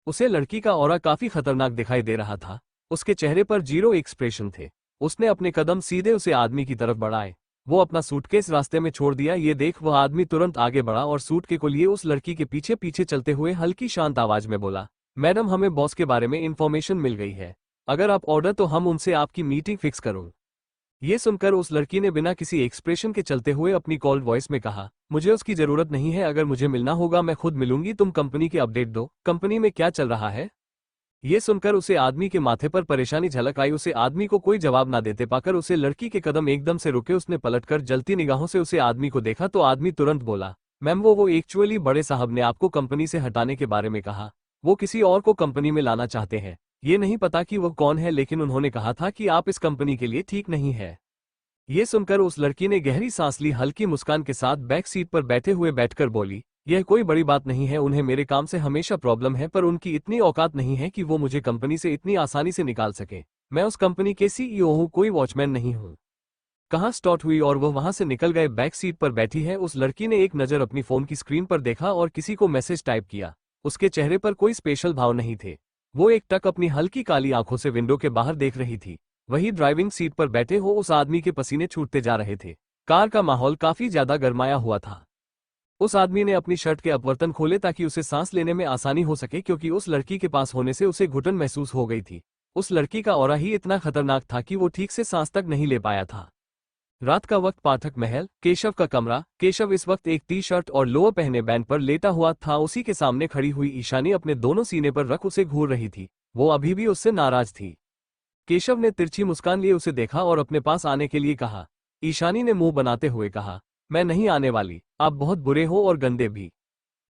उसे लड़की का ऑरा काफी खतरनाक दिखाई दे रहा था। उसके चेहरे पर जीरो एक्सप्रेशन थे। उसने अपने कदम सीधे उसे आदमी की तरफ बढ़ाए। वो अपना सूटकेस रास्ते में छोड़ दिया। ये देख वह आदमी तुरंत आगे बढ़ा और सूटकेस को लिए उस लड़की के पीछे पीछे चलते हुए हल्की शांत आवाज में बोला, मैडम, हमें बॉस के बारे में इंफॉर्मेशन मिल गई है। अगर आप ऑर्डर तो हम उनसे आपकी मीटिंग फिक्स करो। ये सुनकर उस लड़की ने बिना किसी एक्सप्रेशन के चलते हुए अपनी कॉल्ड वॉइस में कहा, मुझे उसकी जरूरत नहीं है, अगर मुझे मिलना होगा मैं खुद मिलूंगी। तुम कंपनी के अपडेट दो, कंपनी में क्या चल रहा है। ये सुनकर उसे आदमी के माथे पर परेशानी झलक आई। उसे आदमी को कोई जवाब ना देते पाकर उसे लड़की के कदम एकदम से रुके। उसने पलटकर जलती निगाहों से उसे आदमी को देखा तो आदमी तुरंत बोला, मैम, वो एक्चुअली बड़े साहब ने आपको कंपनी से हटाने के बारे में कहा। वो किसी और को कंपनी में लाना चाहते हैं। ये नहीं पता कि वो कौन है, लेकिन उन्होंने कहा था कि आप इस कंपनी के लिए ठीक नहीं है। ये सुनकर उस लड़की ने गहरी सांस ली। हल्की मुस्कान के साथ बैक सीट पर बैठे हुए बैठकर बोली, यह कोई बड़ी बात नहीं है। उन्हें मेरे काम से हमेशा प्रॉब्लम है, पर उनकी इतनी औकात नहीं है कि वो मुझे कंपनी से इतनी आसानी से निकाल सके। मैं उस कंपनी के सीईओ हूँ, कोई वॉचमैन नहीं हूँ। कहाँ स्टार्ट हुई और वह वहां से निकल गए। बैक सीट पर बैठी है। उस लड़की ने एक नज़र अपनी फोन की स्क्रीन पर देखा और किसी को मैसेज टाइप किया। उसके चेहरे पर कोई स्पेशल भाव नहीं थे। वो एक टक अपनी हल्की काली आंखों से विंडो के बाहर देख रही थी। वही ड्राइविंग सीट पर बैठे हो उस आदमी के पसीने छूटते जा रहे थे। कार का माहौल काफी ज्यादा गर्माया हुआ था। उस आदमी ने अपनी शर्ट के अपवर्तन खोले ताकि उसे सांस लेने में आसानी हो सके, क्योंकि उस लड़की के पास होने से उसे घुटन महसूस हो गई थी। उस लड़की का ऑरा ही इतना खतरनाक था कि वो ठीक से सांस तक नहीं ले पाया था। रात का वक्त, पाठक महल, केशव का कमरा। केशव इस वक्त एक टी शर्ट और लोअर पहने बैंड पर लेटा हुआ था। उसी के सामने खड़ी हुई ईशानी अपने दोनों सीने पर रख उसे घूर रही थी। वो अभी भी उससे नाराज थी। केशव ने तिरछी मुस्कान लिए उसे देखा और अपने पास आने के लिए कहा। ईशानी ने मुंह बनाते हुए कहा, मैं नहीं आने वाली, आप बहुत बुरे हो और गंदे भी।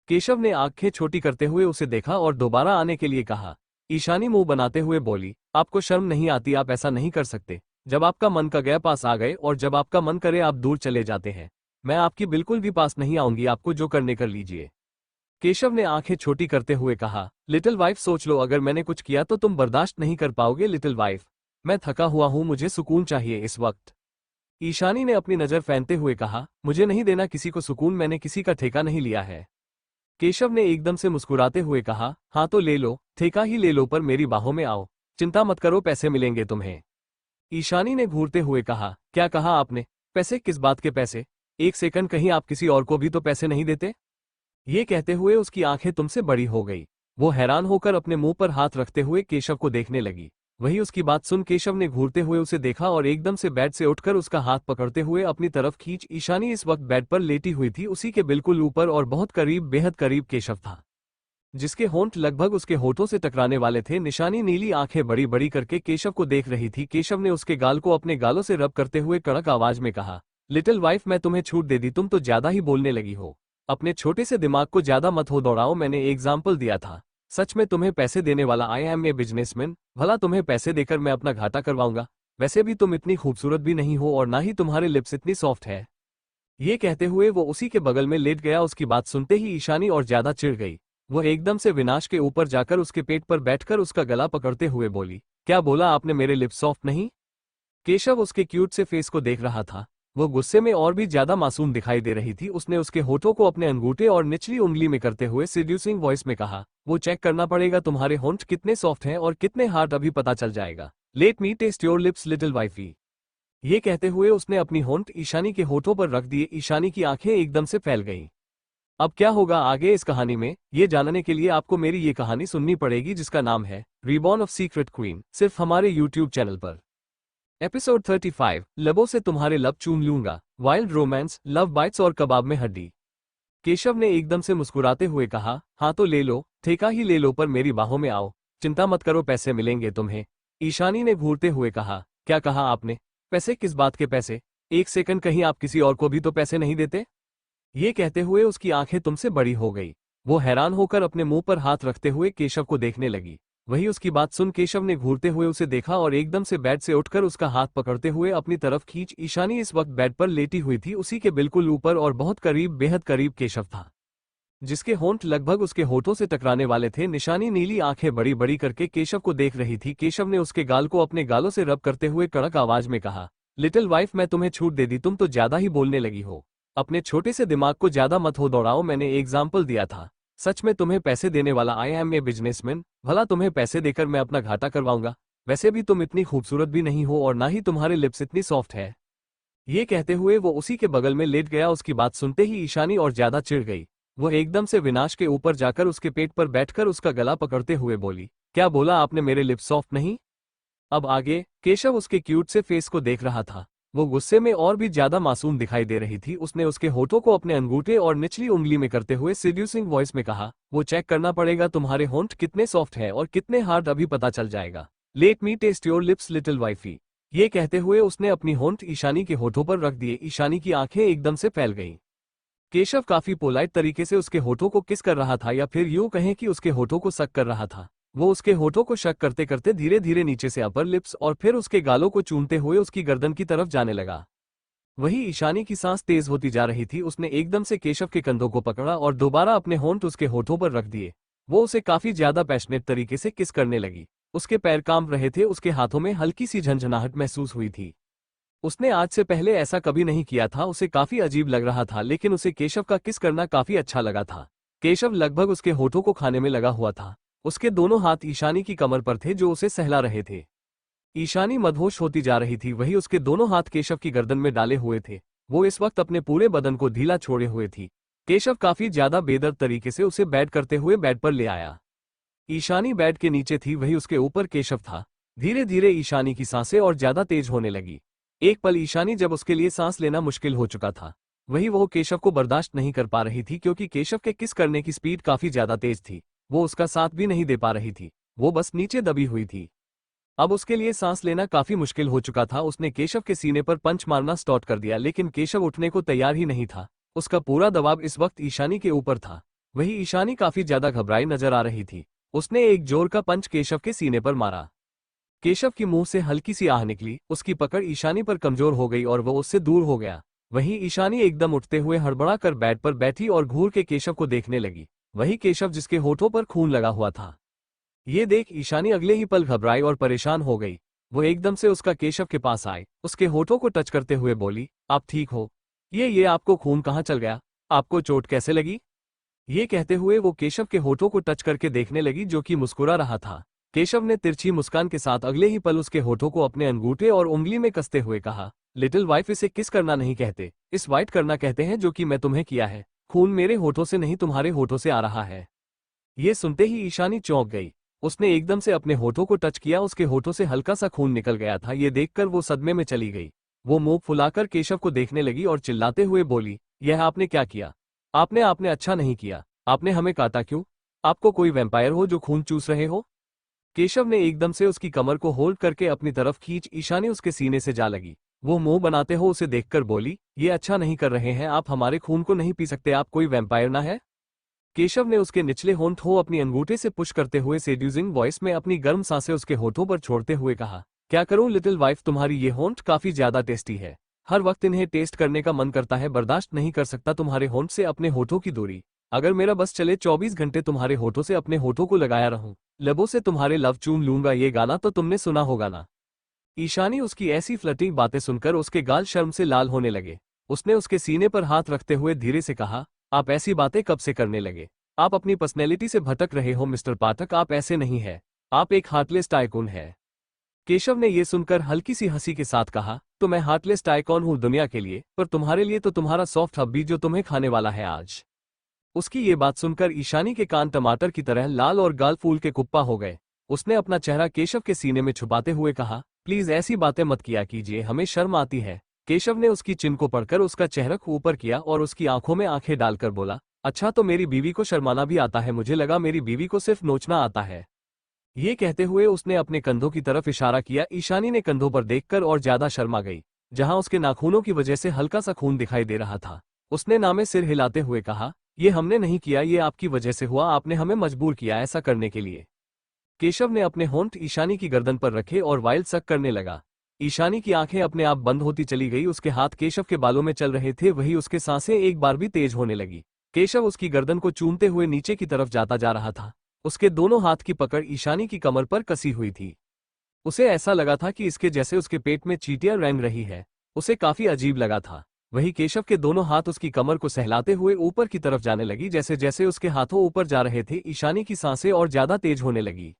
केशव ने आंखें छोटी करते हुए उसे देखा और दोबारा आने के लिए कहा। ईशानी मुंह बनाते हुए बोली, आपको शर्म नहीं आती? आप ऐसा नहीं कर सकते। जब आपका मन का गया पास आ गए और जब आपका मन करे आप दूर चले जाते हैं। मैं आपकी बिल्कुल भी पास नहीं आऊंगी, आपको जो करने कर लीजिए। केशव ने आंखें छोटी करते हुए कहा, लिटिल वाइफ सोच लो, अगर मैंने कुछ किया तो तुम बर्दाश्त नहीं कर पाओगे लिटिल वाइफ। मैं थका हुआ हूं, मुझे सुकून चाहिए इस वक्त। ईशानी ने अपनी नजर फेंकते हुए कहा, मुझे नहीं देना किसी को सुकून, मैंने किसी का ठेका नहीं लिया है। केशव ने एकदम से मुस्कुराते हुए कहा, हाँ तो ले लो, ठेका ही ले लो, पर मेरी बाहों में आओ। चिंता मत करो, पैसे मिलेंगे तुम्हें। ईशानी ने घूरते हुए कहा, क्या कहा आपने? पैसे? किस बात के पैसे? एक सेकंड, कहीं आप किसी और को भी तो पैसे नहीं देते? ये कहते हुए उसकी आंखें तुमसे बड़ी हो गई। वो हैरान होकर अपने मुंह पर हाथ रखते हुए केशव को देखने लगी। वही उसकी बात सुन केशव ने घूरते हुए उसे देखा और एकदम से बेड से उठकर उसका हाथ पकड़ते हुए अपनी तरफ खींच। ईशानी इस वक्त बेड पर लेटी हुई थी, उसी के बिल्कुल ऊपर और बहुत करीब, बेहद करीब केशव था, जिसके होंठ लगभग उसके होठों से टकराने वाले थे। निशानी नीली आंखें बड़ी बड़ी करके केशव को देख रही थी। केशव ने उसके गाल को अपने गालों से रब करते हुए कड़क आवाज में कहा, लिटिल वाइफ, मैं तुम्हें छूट दे दी, तुम तो ज्यादा ही बोलने लगी हो। अपने छोटे से दिमाग को ज्यादा मत हो दौड़ाओ, मैंने एग्जाम्पल दिया था। सच में तुम्हें पैसे देने वाला आई एम ए बिजनेसमैन, भला तुम्हें पैसे देकर मैं अपना घाटा करवाऊंगा? वैसे भी तुम इतनी खूबसूरत भी नहीं हो और ना ही तुम्हारे लिप्स इतनी सॉफ्ट है। ये कहते हुए वो उसी के बगल में लेट गया। उसकी बात सुनते ही ईशानी और ज्यादा चिढ़ गई। वो एकदम से विनाश के ऊपर जाकर उसके पेट पर बैठकर उसका गला पकड़ते हुए बोली, क्या बोला आपने, मेरे लिप्स सॉफ्ट नहीं? केशव उसके क्यूट से फेस को देख रहा था। वो गुस्से में और भी ज्यादा मासूम दिखाई दे रही थी। उसने उसके होठों को अपने अंगूठे और निचली उंगली में करते हुए सीड्यूसिंग वॉइस में कहा, वो चेक करना पड़ेगा तुम्हारे होंठ कितने सॉफ्ट हैं और कितने हार्ड, अभी पता चल जाएगा। Let me taste your lips little wifey. ये कहते हुए उसने अपनी होंठ ईशानी के होठों पर रख दिए। ईशानी की आंखें एकदम से फैल गईं। अब क्या होगा आगे इस कहानी में, ये जानने के लिए आपको मेरी ये कहानी सुननी पड़ेगी, जिसका नाम है रीबॉर्न ऑफ सीक्रेट क्वीन, सिर्फ हमारे यूट्यूब चैनल पर। एपिसोड 35, लबों से तुम्हारे लब चूम लूंगा, वाइल्ड रोमांस, लव बाइट्स और कबाब में हड्डी। केशव ने एकदम से मुस्कुराते हुए कहा, हाँ तो ले लो, ठेका ही ले लो, पर मेरी बाहों में आओ। चिंता मत करो, पैसे मिलेंगे तुम्हें। ईशानी ने घूरते हुए कहा, क्या कहा आपने? पैसे? किस बात के पैसे? एक सेकंड, कहीं आप किसी और को भी तो पैसे नहीं देते? ये कहते हुए उसकी आंखें तुमसे बड़ी हो गई। वो हैरान होकर अपने मुंह पर हाथ रखते हुए केशव को देखने लगी। वही उसकी बात सुन केशव ने घूरते हुए उसे देखा और एकदम से बेड से उठकर उसका हाथ पकड़ते हुए अपनी तरफ खींच। ईशानी इस वक्त बेड पर लेटी हुई थी, उसी के बिल्कुल ऊपर और बहुत करीब, बेहद करीब केशव था, जिसके होंठ लगभग उसके होठों से टकराने वाले थे। निशानी नीली आंखें बड़ी बड़ी करके केशव को देख रही थी। केशव ने उसके गाल को अपने गालों से रब करते हुए कड़क आवाज में कहा, लिटिल वाइफ, मैं तुम्हें छूट दे दी, तुम तो ज्यादा ही बोलने लगी हो। अपने छोटे से दिमाग को ज्यादा मत हो दौड़ाओ, मैंने एग्जाम्पल दिया था। सच में तुम्हें पैसे देने वाला आई एम ए बिजनेसमैन, भला तुम्हें पैसे देकर मैं अपना घाटा करवाऊंगा? वैसे भी तुम इतनी खूबसूरत भी नहीं हो और ना ही तुम्हारे लिप्स इतनी सॉफ्ट है। ये कहते हुए वो उसी के बगल में लेट गया। उसकी बात सुनते ही ईशानी और ज्यादा चिढ़ गई। वो एकदम से विनाश के ऊपर जाकर उसके पेट पर बैठकर उसका गला पकड़ते हुए बोली, क्या बोला आपने, मेरे लिप्स सॉफ्ट नहीं? अब आगे केशव उसके क्यूट से फेस को देख रहा था। वो गुस्से में और भी ज्यादा मासूम दिखाई दे रही थी। उसने उसके होठों को अपने अंगूठे और निचली उंगली में करते हुए सीड्यूसिंग वॉइस में कहा, वो चेक करना पड़ेगा तुम्हारे होंठ कितने सॉफ्ट है और कितने हार्ड, अभी पता चल जाएगा। Let me taste your lips little wifey. ये कहते हुए उसने अपनी होंठ ईशानी के होठों पर रख दिए। ईशानी की आंखें एकदम से फैल गईं। केशव काफी पोलाइट तरीके से उसके होठों को किस कर रहा था, या फिर यूं कहें कि उसके होठों को सक कर रहा था। वो उसके होठों को शक करते करते धीरे धीरे नीचे से अपर लिप्स और फिर उसके गालों को चूमते हुए उसकी गर्दन की तरफ जाने लगा। वही ईशानी की सांस तेज होती जा रही थी। उसने एकदम से केशव के कंधों को पकड़ा और दोबारा अपने होंठ उसके होठों पर रख दिए। वो उसे काफी ज्यादा पैशनेट तरीके से किस करने लगी। उसके पैर कांप रहे थे, उसके हाथों में हल्की सी झंझनाहट महसूस हुई थी। उसने आज से पहले ऐसा कभी नहीं किया था। उसे काफी अजीब लग रहा था, लेकिन उसे केशव का किस करना काफी अच्छा लगा था। केशव लगभग उसके होठों को खाने में लगा हुआ था। उसके दोनों हाथ ईशानी की कमर पर थे जो उसे सहला रहे थे। ईशानी मदहोश होती जा रही थी। वही उसके दोनों हाथ केशव की गर्दन में डाले हुए थे। वो इस वक्त अपने पूरे बदन को ढीला छोड़े हुए थी। केशव काफी ज्यादा बेदर्द तरीके से उसे बेड करते हुए बेड पर ले आया। ईशानी बेड के नीचे थी, वही उसके ऊपर केशव था। धीरे धीरे ईशानी की सांसें और ज्यादा तेज होने लगी। एक पल ईशानी जब उसके लिए सांस लेना मुश्किल हो चुका था। वही वो केशव को बर्दाश्त नहीं कर पा रही थी, क्योंकि केशव के किस करने की स्पीड काफी ज्यादा तेज थी। वो उसका साथ भी नहीं दे पा रही थी, वो बस नीचे दबी हुई थी। अब उसके लिए सांस लेना काफी मुश्किल हो चुका था। उसने केशव के सीने पर पंच मारना स्टार्ट कर दिया, लेकिन केशव उठने को तैयार ही नहीं था। उसका पूरा दबाव इस वक्त ईशानी के ऊपर था। वही ईशानी काफी ज्यादा घबराई नजर आ रही थी। उसने एक जोर का पंच केशव के सीने पर मारा। केशव की मुंह से हल्की सी आह निकली। उसकी पकड़ ईशानी पर कमजोर हो गई और वो उससे दूर हो गया। वहीं ईशानी एकदम उठते हुए हड़बड़ा कर बेड पर बैठी और घूर के केशव को देखने लगी, वही केशव जिसके होठों पर खून लगा हुआ था। ये देख ईशानी अगले ही पल घबराई और परेशान हो गई। वो एकदम से उसका केशव के पास आई, उसके होठों को टच करते हुए बोली, आप ठीक हो? ये आपको खून कहाँ चल गया? आपको चोट कैसे लगी? ये कहते हुए वो केशव के होठों को टच करके देखने लगी जो कि मुस्कुरा रहा था। केशव ने तिरछी मुस्कान के साथ अगले ही पल उसके होठों को अपने अंगूठे और उंगली में कसते हुए कहा, लिटिल वाइफ, इसे किस करना नहीं कहते, इस वाइट करना कहते हैं जो कि मैं तुम्हें किया है। खून मेरे होठों से नहीं तुम्हारे होठों से आ रहा है। ये सुनते ही ईशानी चौंक गई। उसने एकदम से अपने होठों को टच किया, उसके होठों से हल्का सा खून निकल गया था। ये देखकर वो सदमे में चली गई। वो मुंह फुलाकर केशव को देखने लगी और चिल्लाते हुए बोली, यह आपने क्या किया? आपने अच्छा नहीं किया। आपने हमें काटा क्यों? आपको कोई वैम्पायर हो जो खून चूस रहे हो? केशव ने एकदम से उसकी कमर को होल्ड करके अपनी तरफ खींच ईशानी उसके सीने से जा लगी। वो मुंह बनाते हो उसे देखकर बोली, ये अच्छा नहीं कर रहे हैं आप, हमारे खून को नहीं पी सकते, आप कोई वैम्पायर ना है? केशव ने उसके निचले होंठ हो अपनी अंगूठे से पुश करते हुए सेड्यूसिंग वॉइस में अपनी गर्म सांसें उसके होठों पर छोड़ते हुए कहा, क्या करूं लिटिल वाइफ, तुम्हारी ये होंठ काफी ज्यादा टेस्टी है। हर वक्त इन्हें टेस्ट करने का मन करता है, बर्दाश्त नहीं कर सकता तुम्हारे होंठ से अपने होठों की दूरी। अगर मेरा बस चले 24 घंटे तुम्हारे होठों से अपने होठों को लगाया रहूं, लबों से तुम्हारे लव चूम लूंगा, ये गाना तो तुमने सुना होगा ना। ईशानी उसकी ऐसी फ्लर्टिंग बातें सुनकर उसके गाल शर्म से लाल होने लगे। उसने उसके सीने पर हाथ रखते हुए धीरे से कहा, आप ऐसी बातें कब से करने लगे? आप अपनी पर्सनैलिटी से भटक रहे हो मिस्टर पाठक, आप ऐसे नहीं है। आप एक हार्टलेस टाइकून है। केशव ने यह सुनकर हल्की सी हंसी के साथ कहा, तो मैं हार्टलेस टाइकून हूं दुनिया के लिए, पर तुम्हारे लिए तो तुम्हारा सॉफ्ट हब्बी जो तुम्हें खाने वाला है आज। उसकी ये बात सुनकर ईशानी के कान टमाटर की तरह लाल और गाल फूल के कुप्पा हो गए। उसने अपना चेहरा केशव के सीने में छुपाते हुए कहा, प्लीज ऐसी बातें मत किया कीजिए, हमें शर्म आती है। केशव ने उसकी चिन को पढ़कर उसका चेहरा ऊपर किया और उसकी आंखों में आंखें डालकर बोला, अच्छा तो मेरी बीवी को शर्माना भी आता है, मुझे लगा मेरी बीवी को सिर्फ नोचना आता है। ये कहते हुए उसने अपने कंधों की तरफ इशारा किया। ईशानी ने कंधों पर देखकर और ज्यादा शर्मा गई, जहां उसके नाखूनों की वजह से हल्का सा खून दिखाई दे रहा था। उसने नामे सिर हिलाते हुए कहा, ये हमने नहीं किया, ये आपकी वजह से हुआ, आपने हमें मजबूर किया ऐसा करने के लिए। केशव ने अपने होंठ ईशानी की गर्दन पर रखे और वाइल्ड सक करने लगा। ईशानी की आंखें अपने आप बंद होती चली गई, उसके हाथ केशव के बालों में चल रहे थे, वही उसके सांसें एक बार भी तेज होने लगी। केशव उसकी गर्दन को चूमते हुए नीचे की तरफ जाता जा रहा था। उसके दोनों हाथ की पकड़ ईशानी की कमर पर कसी हुई थी। उसे ऐसा लगा था कि इसके जैसे उसके पेट में चींटियां रेंग रही है। उसे काफी अजीब लगा था। वही केशव के दोनों हाथ उसकी कमर को सहलाते हुए ऊपर की तरफ जाने लगी। जैसे जैसे उसके हाथों ऊपर जा रहे थे, ईशानी की सांसें और ज्यादा तेज होने लगी।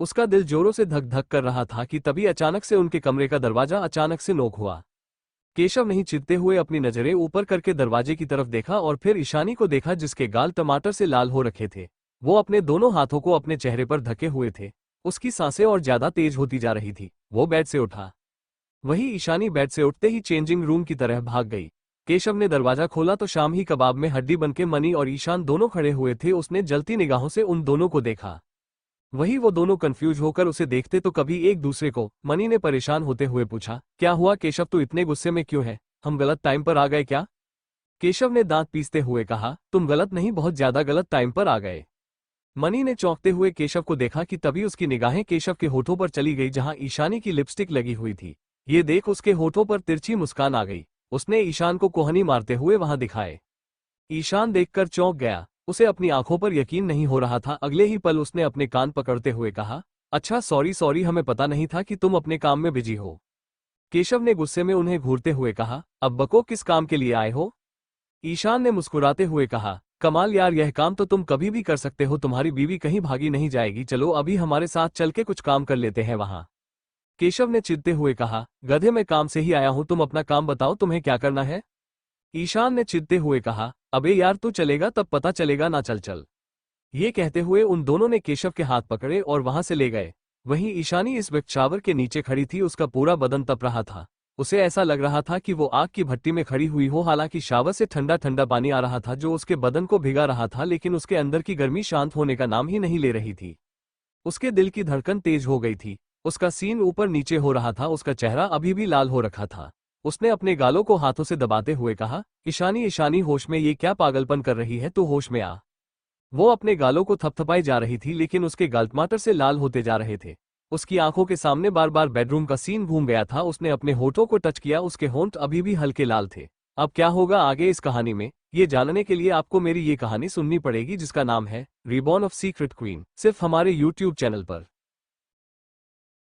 उसका दिल जोरों से धक धक कर रहा था कि तभी अचानक से उनके कमरे का दरवाजा अचानक से नॉक हुआ। केशव नहीं चिढ़ते हुए अपनी नजरें ऊपर करके दरवाजे की तरफ देखा और फिर ईशानी को देखा जिसके गाल टमाटर से लाल हो रखे थे। वो अपने दोनों हाथों को अपने चेहरे पर ढके हुए थे। उसकी सांसें और ज्यादा तेज होती जा रही थी। वो बेड से उठा। वही ईशानी बेड से उठते ही चेंजिंग रूम की तरह भाग गई। केशव ने दरवाजा खोला तो शाम कबाब में हड्डी बनके मनी और ईशान दोनों खड़े हुए थे। उसने जलती निगाहों से उन दोनों को देखा। वही वो दोनों कंफ्यूज होकर उसे देखते तो कभी एक दूसरे को। मनी ने परेशान होते हुए पूछा, क्या हुआ केशव, तू इतने गुस्से में क्यों है? हम गलत टाइम पर आ गए क्या? केशव ने दांत पीसते हुए कहा, तुम गलत नहीं, बहुत ज्यादा गलत टाइम पर आ गए। मनी ने चौंकते हुए केशव को देखा कि तभी उसकी निगाहें केशव के होठों पर चली गई जहां ईशानी की लिपस्टिक लगी हुई थी। ये देख उसके होठों पर तिरछी मुस्कान आ गई। उसने ईशान को कोहनी मारते हुए वहां दिखाए। ईशान देखकर चौंक गया। उसे अपनी आंखों पर यकीन नहीं हो रहा था। अगले ही पल उसने अपने कान पकड़ते हुए कहा, अच्छा सॉरी, हमें पता नहीं था कि तुम अपने काम में बिजी हो। केशव ने गुस्से में उन्हें घूरते हुए कहा, अब बको, किस काम के लिए आए हो? ईशान ने मुस्कुराते हुए कहा, कमाल यार, यह काम तो तुम कभी भी कर सकते हो, तुम्हारी बीवी कहीं भागी नहीं जाएगी, चलो अभी हमारे साथ चल के कुछ काम कर लेते हैं वहां। केशव ने चिढ़ते हुए कहा, गधे, मैं काम से ही आया हूं, तुम अपना काम बताओ, तुम्हें क्या करना है? ईशान ने चिढ़ते हुए कहा, अबे यार तू चलेगा तब पता चलेगा ना, चल चल। ये कहते हुए उन दोनों ने केशव के हाथ पकड़े और वहां से ले गए। वहीं ईशानी इस वक्त शावर के नीचे खड़ी थी। उसका पूरा बदन तप रहा था। उसे ऐसा लग रहा था कि वो आग की भट्टी में खड़ी हुई हो। हालांकि शावर से ठंडा ठंडा पानी आ रहा था जो उसके बदन को भिगा रहा था, लेकिन उसके अंदर की गर्मी शांत होने का नाम ही नहीं ले रही थी। उसके दिल की धड़कन तेज हो गई थी। उसका सीन ऊपर नीचे हो रहा था। उसका चेहरा अभी भी लाल हो रखा था। उसने अपने गालों को हाथों से दबाते हुए कहा, ईशानी ईशानी, होश में, ये क्या पागलपन कर रही है, तू होश में आ। वो अपने गालों को थपथपाई जा रही थी, लेकिन उसके गाल टमाटर से लाल होते जा रहे थे। उसकी आंखों के सामने बार बार बेडरूम का सीन घूम गया था। उसने अपने होठों को टच किया, उसके होंठ अभी भी हल्के लाल थे। अब क्या होगा आगे इस कहानी में, ये जानने के लिए आपको मेरी ये कहानी सुननी पड़ेगी जिसका नाम है रिबॉर्न ऑफ सीक्रेट क्वीन, सिर्फ हमारे YouTube चैनल पर।